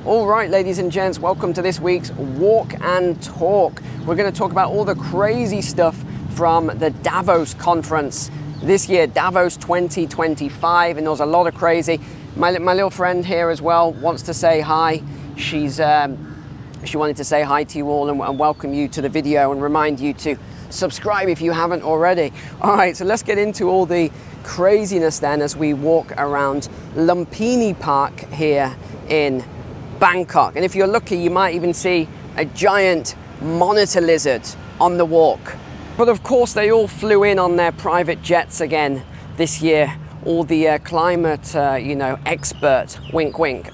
All right, ladies and gents, welcome to this week's Walk and Talk. We're going to talk about all the crazy stuff from the Davos conference this year, Davos 2025, and there was a lot of crazy. My little friend here as well wants to say hi. She wanted to say hi to you all and welcome you to the video and remind you to subscribe if you haven't already. All right, so let's get into all the craziness then as we walk around Lumpini Park here in Bangkok. And if you're lucky, you might even see a giant monitor lizard on the walk. But of course, they all flew in on their private jets again this year. All the climate, expert, wink, wink,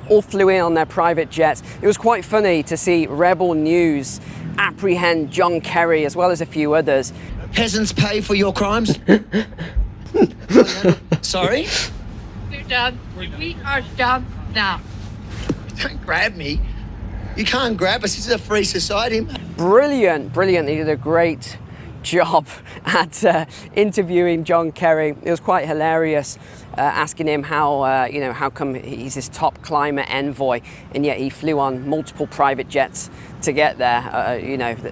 all flew in on their private jets. It was quite funny to see Rebel News apprehend John Kerry as well as a few others. Peasants pay for your crimes? Sorry? We're done. We are done now. Don't grab me. You can't grab us. This is a free society. Brilliant. They did a great job at interviewing John Kerry. It was quite hilarious, asking him how come he's this top climate envoy and yet he flew on multiple private jets to get there.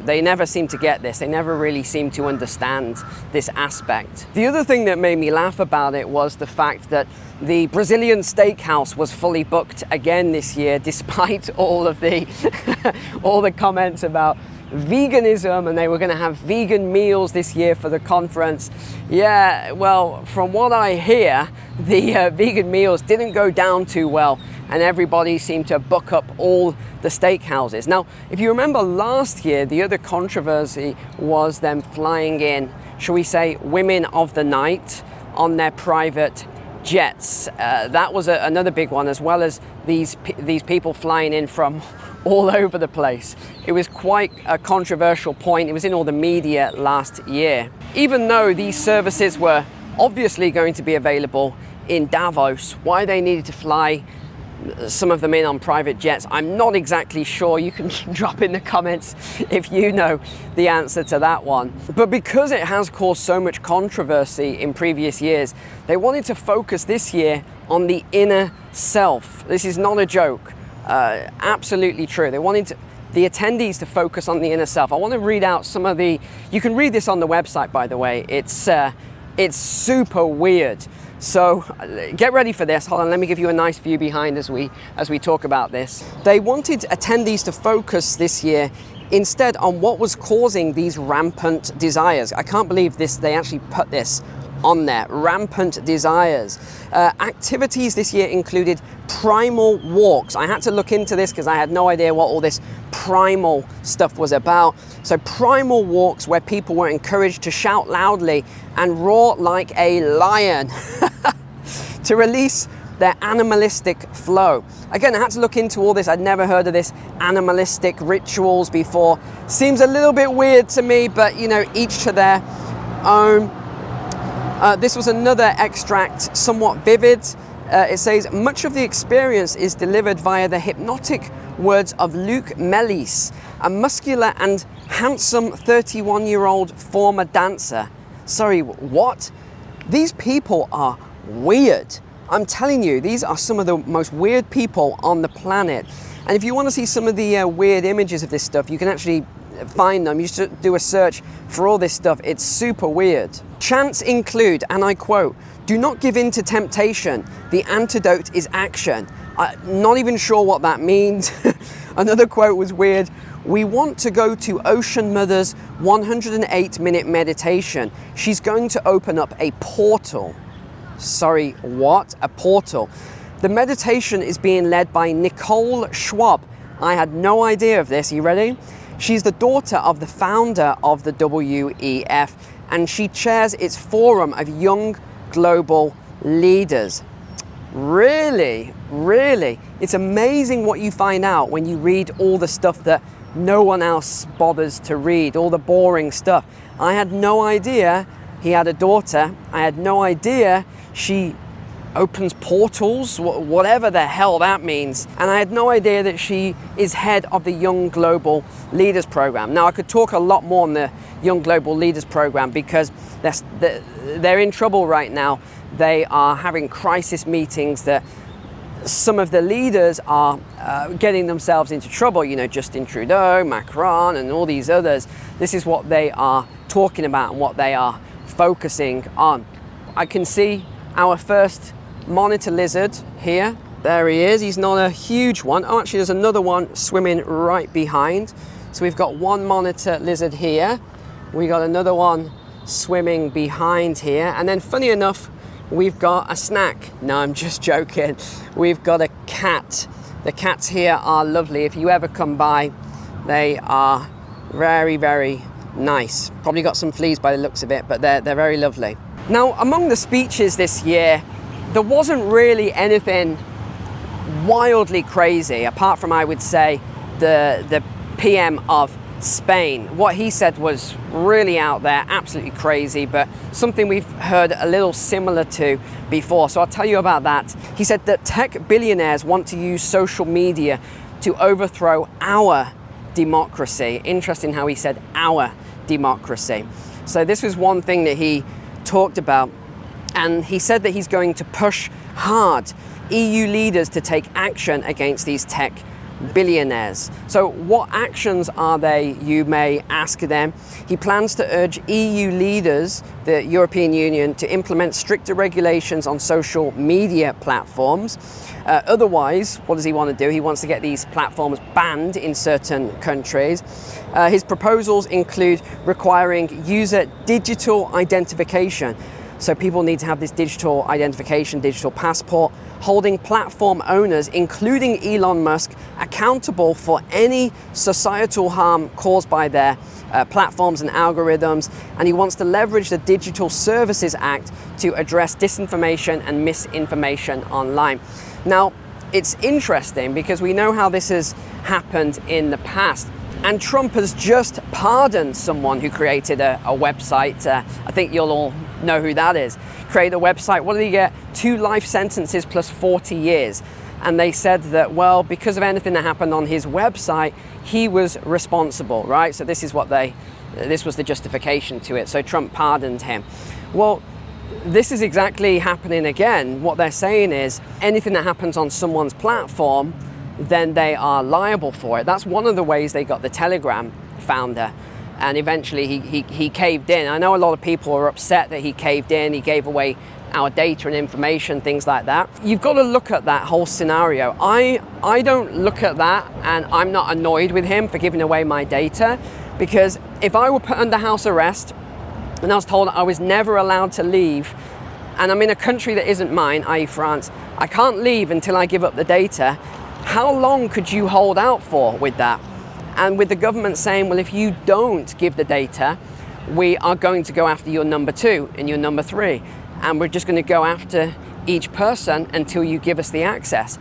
They never seem to get this. They never really seem to understand this aspect. The other thing that made me laugh about it was the fact that the Brazilian steakhouse was fully booked again this year, despite all of the all the comments about veganism, and they were going to have vegan meals this year for the conference. Yeah, well, from what I hear, the vegan meals didn't go down too well, and everybody seemed to book up all the steakhouses. Now, if you remember last year, the other controversy was them flying in, shall we say, women of the night on their private jets. That was another big one, as well as these people flying in from all over the place. It was quite a controversial point. It was in all the media last year. Even though these services were obviously going to be available in Davos, why they needed to fly some of them in on private jets, I'm not exactly sure. You can drop in the comments if you know the answer to that one. But because it has caused so much controversy in previous years, they wanted to focus this year on the inner self. This is not a joke. Absolutely true. They wanted the attendees to focus on the inner self. I want to read out some of the, you can read this on the website, by the way. It's super weird. So get ready for this. Hold on, let me give you a nice view behind as we talk about this. They wanted attendees to focus this year instead on what was causing these rampant desires. I can't believe this, they actually put this on there, rampant desires. Activities this year included primal walks. I had to look into this because I had no idea what all this primal stuff was about. So primal walks where people were encouraged to shout loudly and roar like a lion to release their animalistic flow. Again, I had to look into all this. I'd never heard of this animalistic rituals before. Seems a little bit weird to me, but each to their own. This was another extract, somewhat vivid. It says, much of the experience is delivered via the hypnotic words of Luke Mellis, a muscular and handsome 31-year-old former dancer. Sorry, what? These people are weird. I'm telling you, these are some of the most weird people on the planet. And if you want to see some of the weird images of this stuff, you can actually find them. You should do a search for all this stuff. It's super weird. Chants include, and I quote, "Do not give in to temptation. The antidote is action." Not even sure what that means. Another quote was weird. "We want to go to Ocean Mother's 108-minute meditation. She's going to open up a portal." Sorry, what? A portal. The meditation is being led by Nicole Schwab. I had no idea of this. Are you ready? She's the daughter of the founder of the WEF, and she chairs its forum of young global leaders. Really? It's amazing what you find out when you read all the stuff that no one else bothers to read, all the boring stuff. I had no idea he had a daughter. I had no idea she opens portals, whatever the hell that means. And I had no idea that she is head of the Young Global Leaders Program. Now, I could talk a lot more on the Young Global Leaders Program because they're in trouble right now. They are having crisis meetings that some of the leaders are getting themselves into trouble, you know, Justin Trudeau, Macron, and all these others. This is what they are talking about and what they are focusing on. I can see our first monitor lizard here. There he is. He's not a huge one. Oh, actually, there's another one swimming right behind. So we've got one monitor lizard here. We got another one swimming behind here. And then, funny enough, we've got a snack. No, I'm just joking. We've got a cat. The cats here are lovely. If you ever come by, they are very, very nice. Probably got some fleas by the looks of it, but they're very lovely. Now, among the speeches this year, there wasn't really anything wildly crazy, apart from, I would say, the PM of Spain. What he said was really out there, absolutely crazy, but something we've heard a little similar to before. So I'll tell you about that. He said that tech billionaires want to use social media to overthrow our democracy. Interesting how he said our democracy. So this was one thing that he talked about, and he said that he's going to push hard EU leaders to take action against these tech billionaires. So what actions are they, you may ask them? He plans to urge EU leaders, the European Union, to implement stricter regulations on social media platforms. Otherwise, what does he want to do? He wants to get these platforms banned in certain countries. His proposals include requiring user digital identification. So people need to have this digital identification, digital passport, holding platform owners, including Elon Musk, accountable for any societal harm caused by their platforms and algorithms. And he wants to leverage the Digital Services Act to address disinformation and misinformation online. Now, it's interesting because we know how this has happened in the past. And Trump has just pardoned someone who created a website. I think you'll all know who that is. Created a website. What did he get? 2 life sentences plus 40 years. And they said that, well, because of anything that happened on his website, he was responsible, right? So this was the justification to it. So Trump pardoned him. Well, this is exactly happening again. What they're saying is anything that happens on someone's platform, then they are liable for it. That's one of the ways they got the Telegram founder, and eventually he caved in. I know a lot of people are upset that he caved in. He gave away our data and information, things like that. You've got to look at that whole scenario. I don't look at that, and I'm not annoyed with him for giving away my data, because if I were put under house arrest and I was told I was never allowed to leave, and I'm in a country that isn't mine, i.e. France, I can't leave until I give up the data, how long could you hold out for with that? And with the government saying, well, if you don't give the data, we are going to go after your number 2 and your number 3. And we're just going to go after each person until you give us the access.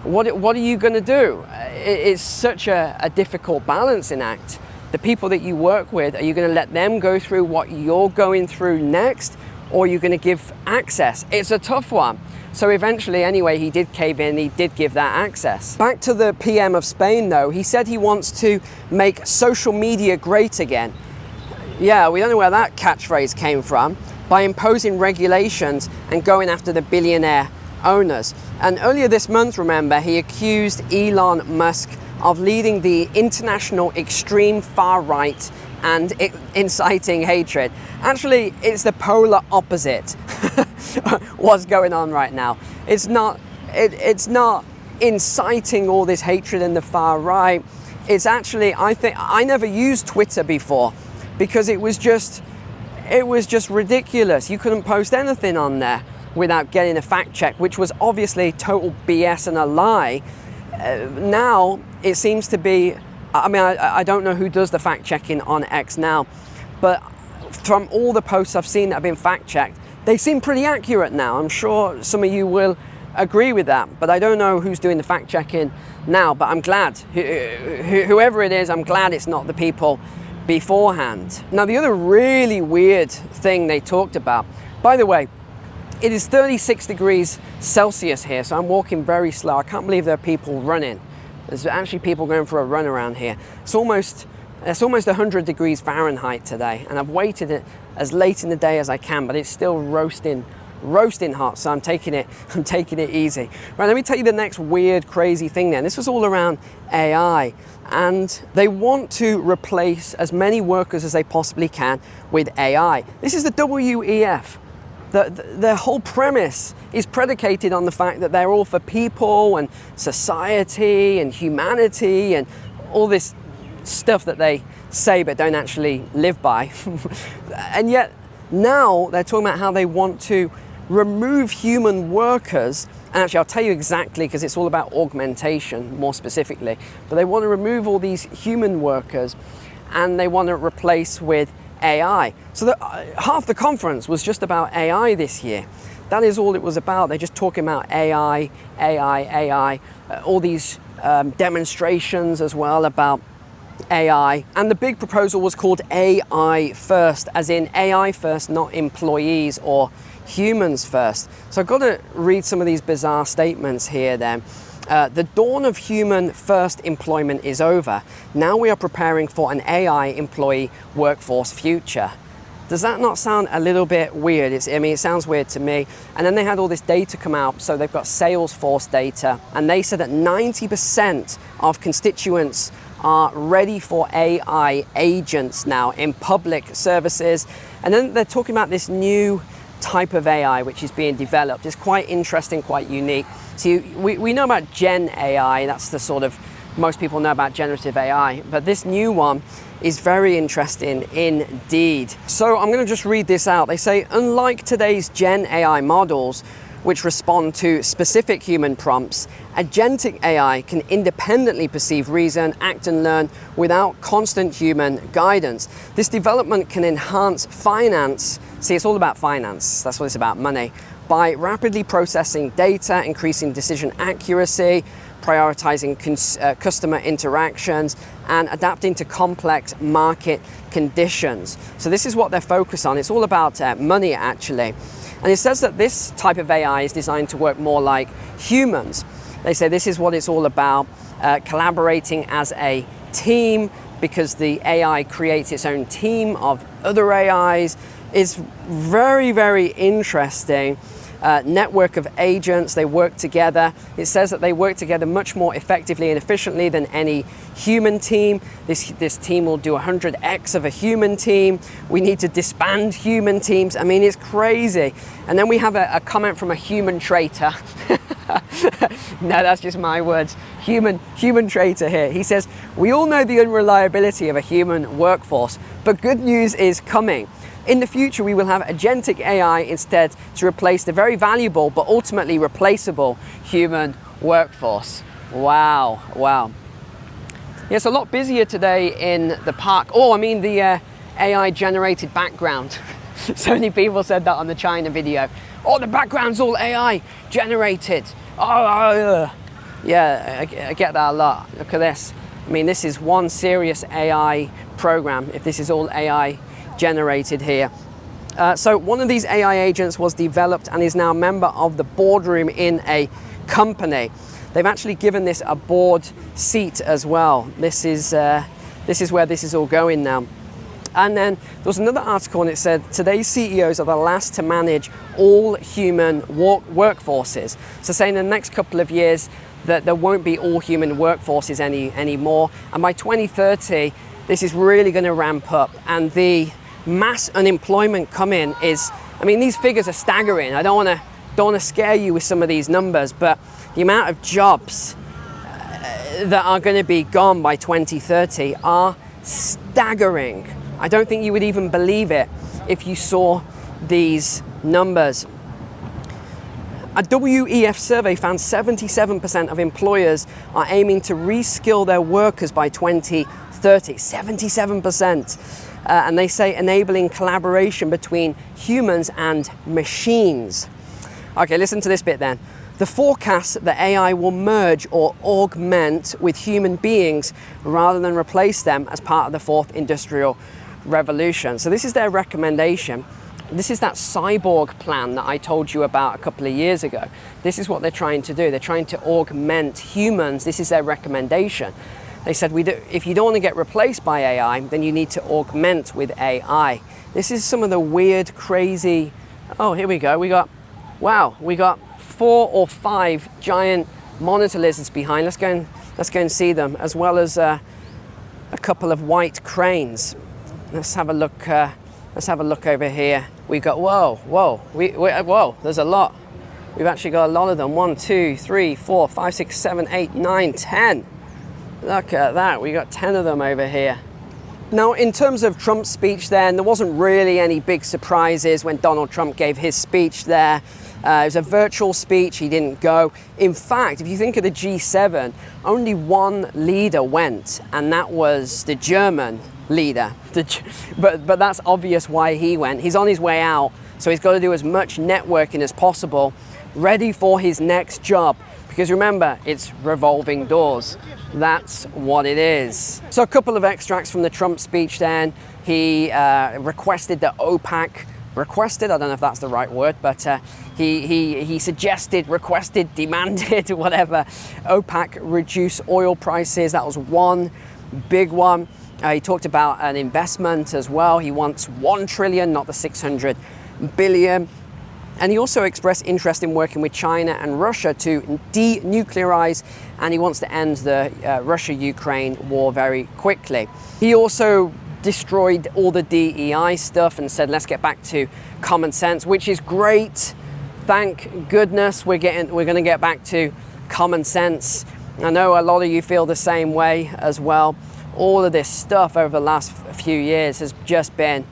What are you going to do? It's such a difficult balancing act. The people that you work with, are you going to let them go through what you're going through next? Or are you going to give access? It's a tough one. So eventually, anyway, he did cave in, he did give that access. Back to the PM of Spain, though, he said he wants to make social media great again. Yeah, we don't know where that catchphrase came from. By imposing regulations and going after the billionaire owners. And earlier this month, remember, he accused Elon Musk of leading the international extreme far right and inciting hatred. Actually, it's the polar opposite what's going on right now. It's not inciting all this hatred in the far right. It's actually, I think, I never used Twitter before because it was just ridiculous. You couldn't post anything on there without getting a fact check, which was obviously total BS and a lie. Now it seems to be, I mean, I don't know who does the fact checking on X now, but from all the posts I've seen that have been fact checked, they seem pretty accurate now. I'm sure some of you will agree with that, but I don't know who's doing the fact checking now, but I'm glad, whoever it is, I'm glad it's not the people beforehand. Now, the other really weird thing they talked about, by the way, it is 36 degrees Celsius here, so I'm walking very slow. I can't believe there are people running. There's actually people going for a run around here. It's almost 100 degrees Fahrenheit today, and I've waited it as late in the day as I can, but it's still roasting roasting hot, so I'm taking it easy. Right, let me tell you the next weird, crazy thing then. This was all around AI, and they want to replace as many workers as they possibly can with AI. This is the WEF. Their whole premise is predicated on the fact that they're all for people and society and humanity and all this stuff that they say but don't actually live by. And yet now they're talking about how they want to remove human workers. And actually, I'll tell you exactly, because it's all about augmentation more specifically. But they want to remove all these human workers and they want to replace with AI. So half the conference was just about AI this year. That is all it was about. They're just talking about AI, all these demonstrations as well about AI. And the big proposal was called AI first, as in AI first, not employees or humans first. So I've got to read some of these bizarre statements here then. The dawn of human first employment is over. Now we are preparing for an AI employee workforce future. Does that not sound a little bit weird? It sounds weird to me. And then they had all this data come out. So they've got Salesforce data, and they said that 90% of constituents are ready for AI agents now in public services. And then they're talking about this new type of AI which is being developed. It's quite interesting, quite unique. So we know about Gen AI, that's the sort of, most people know about generative AI, but this new one is very interesting indeed. So I'm going to just read this out. They say, unlike today's Gen AI models, which respond to specific human prompts, agentic AI can independently perceive, reason, act and learn without constant human guidance. This development can enhance finance. See, it's all about finance. That's what it's about, money. By rapidly processing data, increasing decision accuracy, prioritizing customer interactions, and adapting to complex market conditions. So this is what they're focused on. It's all about money, actually. And it says that this type of AI is designed to work more like humans. They say this is what it's all about, collaborating as a team, because the AI creates its own team of other AIs. It's very, very interesting. Network of agents, they work together. It says that they work together much more effectively and efficiently than any human team. This team will do 100x of a human team. We need to disband human teams. I mean, it's crazy. And then we have a comment from a human traitor. No, that's just my words. Human traitor here. He says, we all know the unreliability of a human workforce, but good news is coming. In the future, we will have agentic AI instead to replace the very valuable but ultimately replaceable human workforce. Wow, wow. Yeah, it's a lot busier today in the park. Oh, I mean the AI-generated background. So many people said that on the China video. Oh, the background's all AI-generated. Oh, yeah, I get that a lot. Look at this. I mean, this is one serious AI program, if this is all AI generated here. So one of these AI agents was developed and is now a member of the boardroom in a company. They've actually given this a board seat as well. This is where this is all going now. And then there was another article and it said, today's CEOs are the last to manage all human workforces. So saying in the next couple of years that there won't be all human workforces anymore. And by 2030, this is really going to ramp up. And the mass unemployment coming is, I mean, these figures are staggering. I don't want to scare you with some of these numbers, but the amount of jobs that are going to be gone by 2030 are staggering. I don't think you would even believe it if you saw these numbers. A WEF survey found 77% of employers are aiming to reskill their workers by 2030. 77%. And they say enabling collaboration between humans and machines. Okay, listen to this bit then. The forecast that AI will merge or augment with human beings rather than replace them as part of the fourth industrial revolution. So this is their recommendation. This is that cyborg plan that I told you about a couple of years ago. This is what they're trying to do. They're trying to augment humans. This is their recommendation. They said, if you don't want to get replaced by AI, then you need to augment with AI. This is some of the weird, crazy, oh, here we go. We got Wow, we got 4 or 5 giant monitor lizards behind. Let's go and see them, as well as a couple of white cranes. Let's have a look. Let's have a look over here. We got whoa. There's a lot. We've actually got a lot of them. 1, 2, 3, 4, 5, 6, 7, 8, 9, 10. Look at that. We got 10 of them over here. Now, in terms of Trump's speech then, there wasn't really any big surprises when Donald Trump gave his speech there. It was a virtual speech, he didn't go. In fact, if you think of the G7, only one leader went, and that was the German leader. But that's obvious why he went. He's on his way out, so he's got to do as much networking as possible, ready for his next job. Because remember, it's revolving doors. That's what it is. So a couple of extracts from the Trump speech then. He requested that OPEC, I don't know if that's the right word, but he suggested, requested, demanded, whatever, OPEC reduce oil prices. That was one big one. He talked about an investment as well. He wants 1 trillion, not the 600 billion. And he also expressed interest in working with China and Russia to denuclearize, and he wants to end the Russia-Ukraine war very quickly. He also destroyed all the DEI stuff and said, let's get back to common sense, which is great. Thank goodness we're going to get back to common sense. I know a lot of you feel the same way as well. All of this stuff over the last few years has just been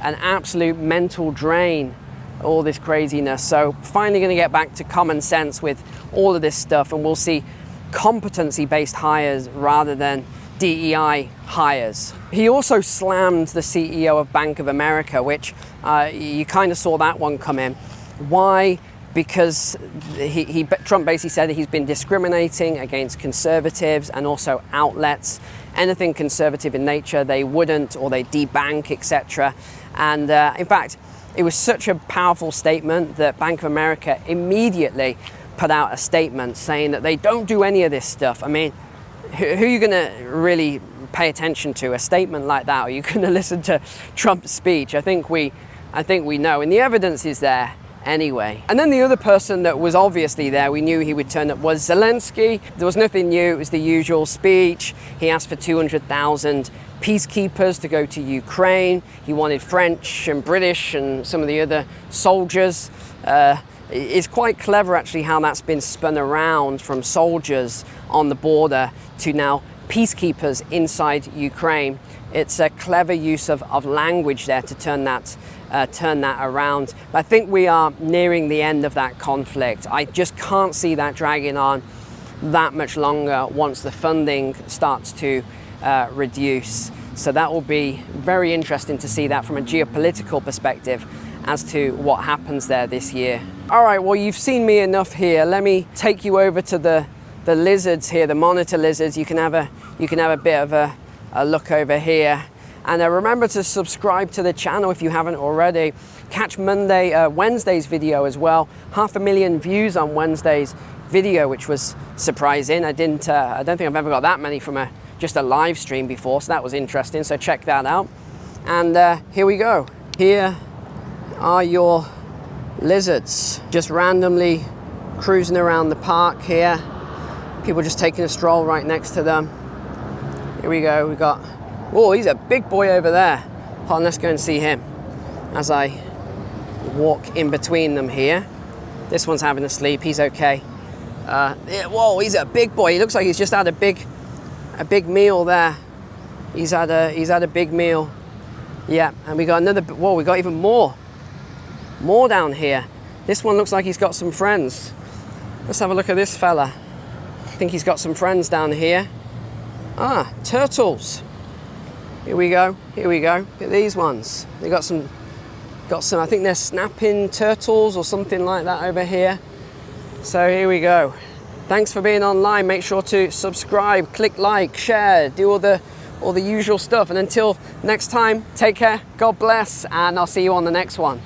an absolute mental drain, all this craziness. So finally going to get back to common sense with all of this stuff, and we'll see competency-based hires rather than DEI hires. He also slammed the CEO of Bank of America, which you kind of saw that one come in. Why? Because Trump basically said that he's been discriminating against conservatives and also outlets. Anything conservative in nature, they wouldn't, or they debank, etc. And in fact, it was such a powerful statement that Bank of America immediately put out a statement saying that they don't do any of this stuff. I mean, who are you going to really pay attention to? A statement like that? Are you going to listen to Trump's speech? I think we know, and the evidence is there anyway. And then the other person that was obviously there, we knew he would turn up, was Zelensky. There was nothing new. It was the usual speech. He asked for 200,000 peacekeepers to go to Ukraine. He wanted French and British and some of the other soldiers. It's quite clever actually how that's been spun around from soldiers on the border to now peacekeepers inside Ukraine. It's a clever use of language there to turn that around. But I think we are nearing the end of that conflict. I just can't see that dragging on that much longer once the funding starts to reduce. So that will be very interesting to see that from a geopolitical perspective as to what happens there this year. All right, well, you've seen me enough here. Let me take you over to the lizards here, the monitor lizards. You can have a bit of a look over here. And remember to subscribe to the channel if you haven't already. Catch Wednesday's video as well. 500,000 views on Wednesday's video, which was surprising. I don't think I've ever got that many from just a live stream before, so that was interesting. So check that out. And here we go. Here are your lizards, just randomly cruising around the park here. People just taking a stroll right next to them. Here we go. We got, oh, he's a big boy over there. Hold on, let's go and see him as I walk in between them here. This one's having a sleep. He's okay. Whoa, he's a big boy. He looks like he's just had a big meal there. He's had a big meal. Yeah, and we got another. Whoa, we got even more down here. This one looks like he's got some friends. Let's have a look at this fella. I think he's got some friends down here. Ah, turtles. Here we go. Look at these ones. They got some. I think they're snapping turtles or something like that over here. So here we go. Thanks for being online. Make sure to subscribe, click like, share, do all the usual stuff. And until next time, take care, God bless, and I'll see you on the next one.